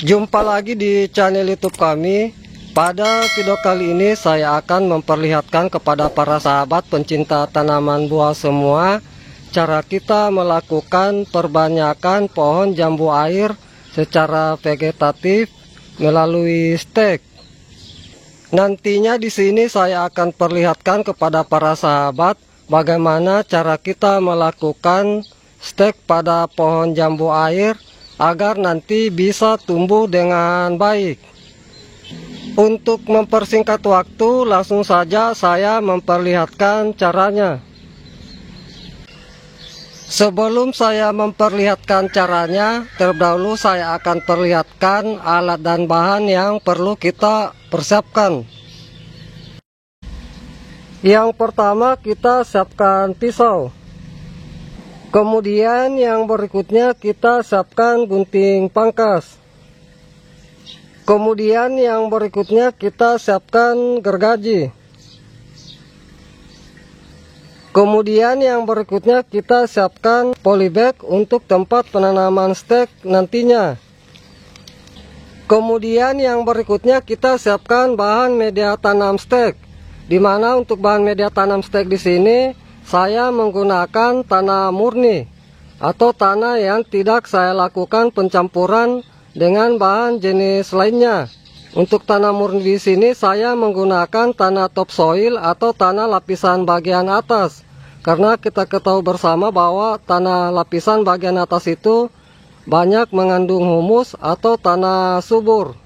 Jumpa lagi di channel YouTube kami. Pada video kali ini saya akan memperlihatkan kepada para sahabat pencinta tanaman buah semua cara kita melakukan perbanyakan pohon jambu air secara vegetatif melalui stek. Nantinya di sini saya akan perlihatkan kepada para sahabat bagaimana cara kita melakukan stek pada pohon jambu air agar nanti bisa tumbuh dengan baik. Untuk mempersingkat waktu, langsung saja saya memperlihatkan caranya. Sebelum saya memperlihatkan caranya, terlebih dahulu saya akan perlihatkan alat dan bahan yang perlu kita persiapkan. Yang pertama kita siapkan pisau. Kemudian yang berikutnya kita siapkan gunting pangkas. Kemudian yang berikutnya kita siapkan gergaji. Kemudian yang berikutnya kita siapkan polybag untuk tempat penanaman stek nantinya. Kemudian yang berikutnya kita siapkan bahan media tanam stek. Di mana untuk bahan media tanam stek di sini saya menggunakan tanah murni atau tanah yang tidak saya lakukan pencampuran dengan bahan jenis lainnya. Untuk tanah murni di sini saya menggunakan tanah topsoil atau tanah lapisan bagian atas. Karena kita ketahui bersama bahwa tanah lapisan bagian atas itu banyak mengandung humus atau tanah subur.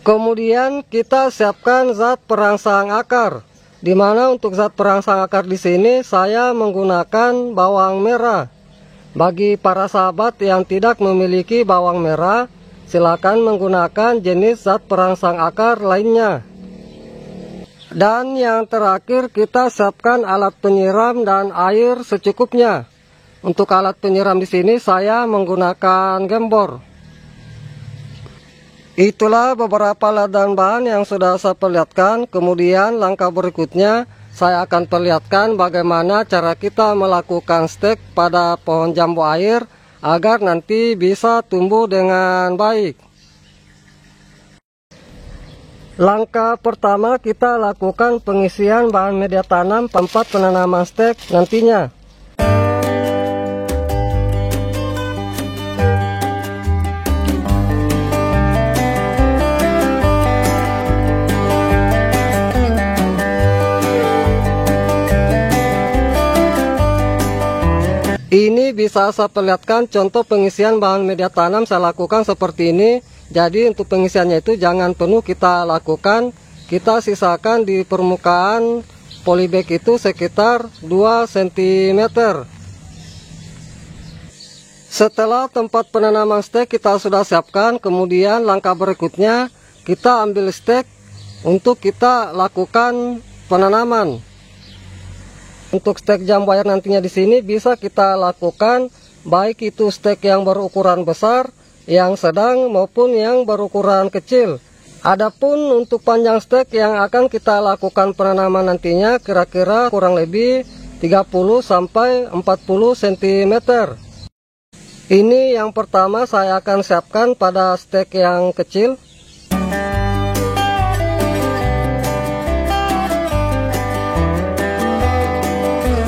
Kemudian kita siapkan zat perangsang akar. Di mana untuk zat perangsang akar di sini saya menggunakan bawang merah. Bagi para sahabat yang tidak memiliki bawang merah, silakan menggunakan jenis zat perangsang akar lainnya. Dan yang terakhir kita siapkan alat penyiram dan air secukupnya. Untuk alat penyiram di sini saya menggunakan gembor. Itulah beberapa alat dan bahan yang sudah saya perlihatkan. Kemudian langkah berikutnya saya akan perlihatkan bagaimana cara kita melakukan stek pada pohon jambu air agar nanti bisa tumbuh dengan baik. Langkah pertama kita lakukan pengisian bahan media tanam tempat penanaman stek nantinya. Ini bisa saya perlihatkan contoh pengisian bahan media tanam saya lakukan seperti ini. Jadi untuk pengisiannya itu jangan penuh kita lakukan. Kita sisakan di permukaan polybag itu sekitar 2 cm. Setelah tempat penanaman stek kita sudah siapkan, kemudian langkah berikutnya kita ambil stek untuk kita lakukan penanaman. Untuk stek jambu air nantinya di sini bisa kita lakukan baik itu stek yang berukuran besar, yang sedang maupun yang berukuran kecil. Adapun untuk panjang stek yang akan kita lakukan penanaman nantinya kira-kira kurang lebih 30 sampai 40 cm. Ini yang pertama saya akan siapkan pada stek yang kecil.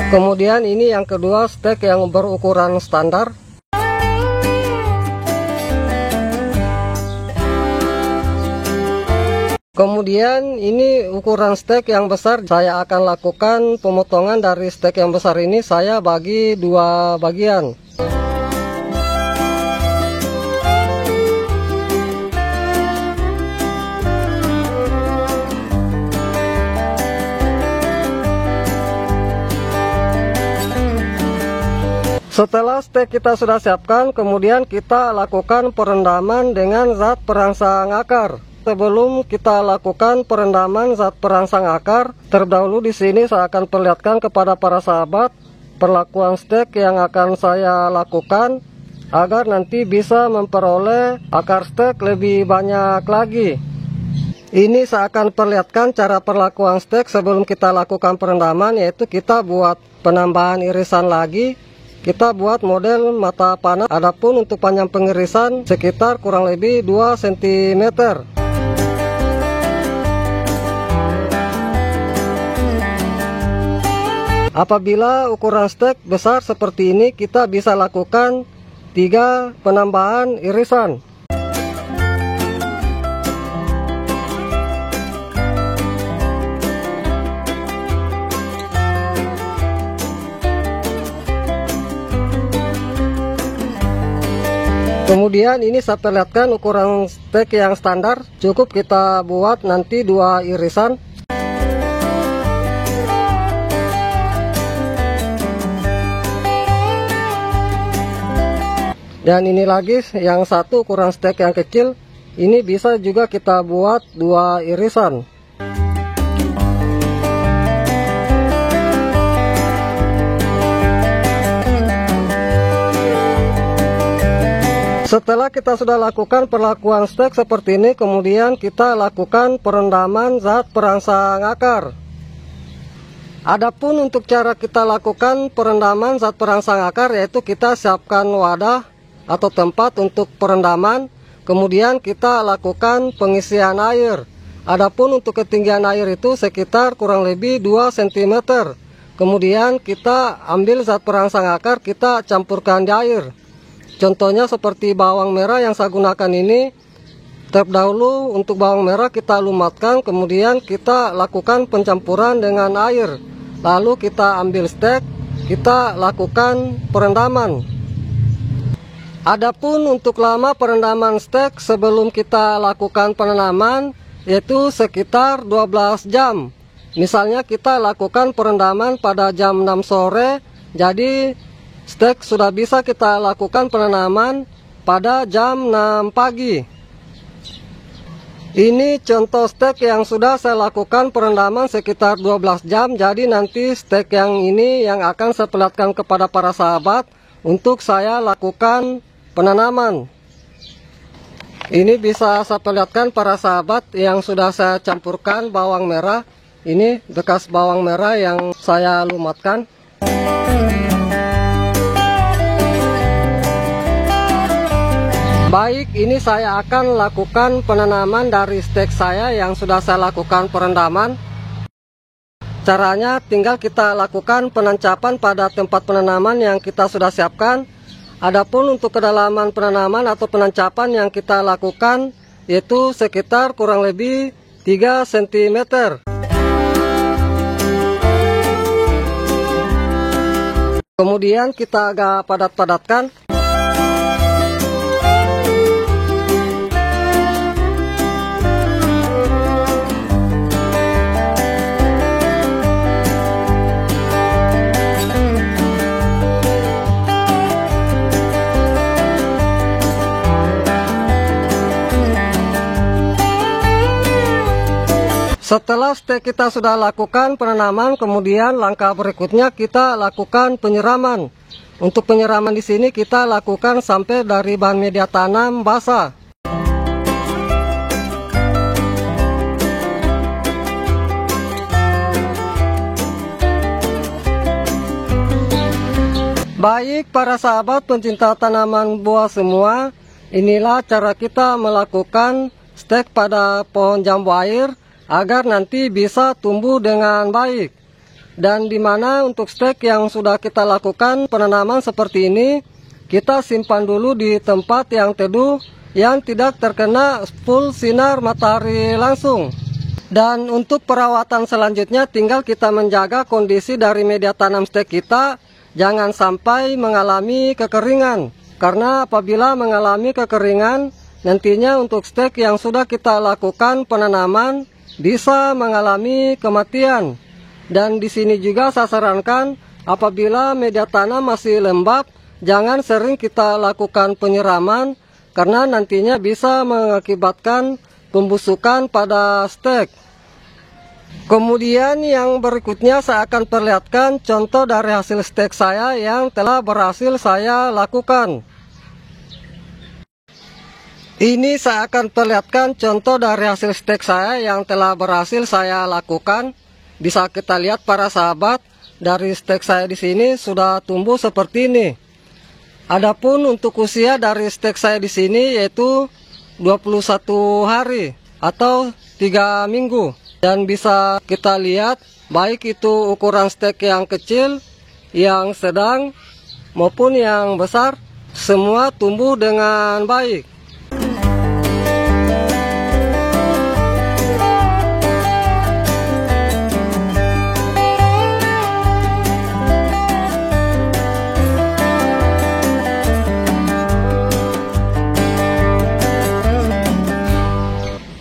Kemudian ini yang kedua stek yang berukuran standar. Kemudian ini ukuran stek yang besar, saya akan lakukan pemotongan dari stek yang besar ini saya bagi 2 bagian. Setelah stek kita sudah siapkan, kemudian kita lakukan perendaman dengan zat perangsang akar. Sebelum kita lakukan perendaman zat perangsang akar, terlebih dahulu di sini saya akan perlihatkan kepada para sahabat perlakuan stek yang akan saya lakukan agar nanti bisa memperoleh akar stek lebih banyak lagi. Ini saya akan perlihatkan cara perlakuan stek sebelum kita lakukan perendaman, yaitu kita buat penambahan irisan lagi. kita buat model mata panah. Adapun untuk panjang pengirisan sekitar kurang lebih 2 cm. Apabila ukuran stek besar seperti ini, kita bisa lakukan 3 penambahan irisan. Kemudian ini saya perlihatkan ukuran stek yang standar, cukup kita buat nanti 2 irisan. Dan ini lagi yang satu ukuran stek yang kecil, ini bisa juga kita buat 2 irisan. Setelah kita sudah lakukan perlakuan stek seperti ini, kemudian kita lakukan perendaman zat perangsang akar. Adapun untuk cara kita lakukan perendaman zat perangsang akar, yaitu kita siapkan wadah atau tempat untuk perendaman, kemudian kita lakukan pengisian air. Adapun untuk ketinggian air itu sekitar kurang lebih 2 cm. Kemudian kita ambil zat perangsang akar, kita campurkan di air. Contohnya seperti bawang merah yang saya gunakan ini. Terdahulu untuk bawang merah kita lumatkan, kemudian kita lakukan pencampuran dengan air. Lalu kita ambil stek, kita lakukan perendaman. Adapun untuk lama perendaman stek sebelum kita lakukan penanaman, yaitu sekitar 12 jam. Misalnya kita lakukan perendaman pada jam 6 sore, jadi stek sudah bisa kita lakukan penanaman pada jam 6 pagi. Ini contoh stek yang sudah saya lakukan perendaman sekitar 12 jam. Jadi nanti stek yang ini yang akan saya perlihatkan kepada para sahabat untuk saya lakukan penanaman. Ini bisa saya perlihatkan para sahabat yang sudah saya campurkan bawang merah. Ini bekas bawang merah yang saya lumatkan. Baik, ini saya akan lakukan penanaman dari stek saya yang sudah saya lakukan perendaman. Caranya tinggal kita lakukan penancapan pada tempat penanaman yang kita sudah siapkan. Adapun untuk kedalaman penanaman atau penancapan yang kita lakukan yaitu sekitar kurang lebih 3 cm. Kemudian kita agak padat-padatkan. Setelah stek kita sudah lakukan penanaman, kemudian langkah berikutnya kita lakukan penyiraman. Untuk penyiraman di sini kita lakukan sampai dari bahan media tanam basah. Baik para sahabat pencinta tanaman buah semua, inilah cara kita melakukan stek pada pohon jambu air agar nanti bisa tumbuh dengan baik. Dan dimana untuk stek yang sudah kita lakukan penanaman seperti ini, kita simpan dulu di tempat yang teduh yang tidak terkena full sinar matahari langsung. Dan untuk perawatan selanjutnya tinggal kita menjaga kondisi dari media tanam stek kita jangan sampai mengalami kekeringan. Karena apabila mengalami kekeringan, nantinya untuk stek yang sudah kita lakukan penanaman bisa mengalami kematian. Dan di sini juga saya sarankan apabila media tanam masih lembab, jangan sering kita lakukan penyiraman karena nantinya bisa mengakibatkan pembusukan pada stek. Kemudian yang berikutnya saya akan perlihatkan contoh dari hasil stek saya yang telah berhasil saya lakukan. Ini saya akan perlihatkan contoh dari hasil stek saya yang telah berhasil saya lakukan. Bisa kita lihat para sahabat, dari stek saya di sini sudah tumbuh seperti ini. Adapun untuk usia dari stek saya di sini yaitu 21 hari atau 3 minggu. Dan bisa kita lihat baik itu ukuran stek yang kecil, yang sedang maupun yang besar, semua tumbuh dengan baik.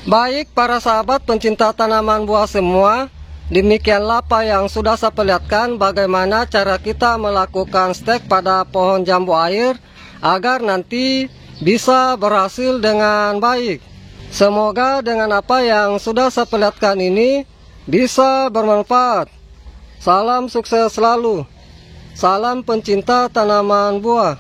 Baik para sahabat pencinta tanaman buah semua, demikianlah apa yang sudah saya perlihatkan bagaimana cara kita melakukan stek pada pohon jambu air agar nanti bisa berhasil dengan baik. Semoga dengan apa yang sudah saya perlihatkan ini bisa bermanfaat. Salam sukses selalu. Salam pencinta tanaman buah.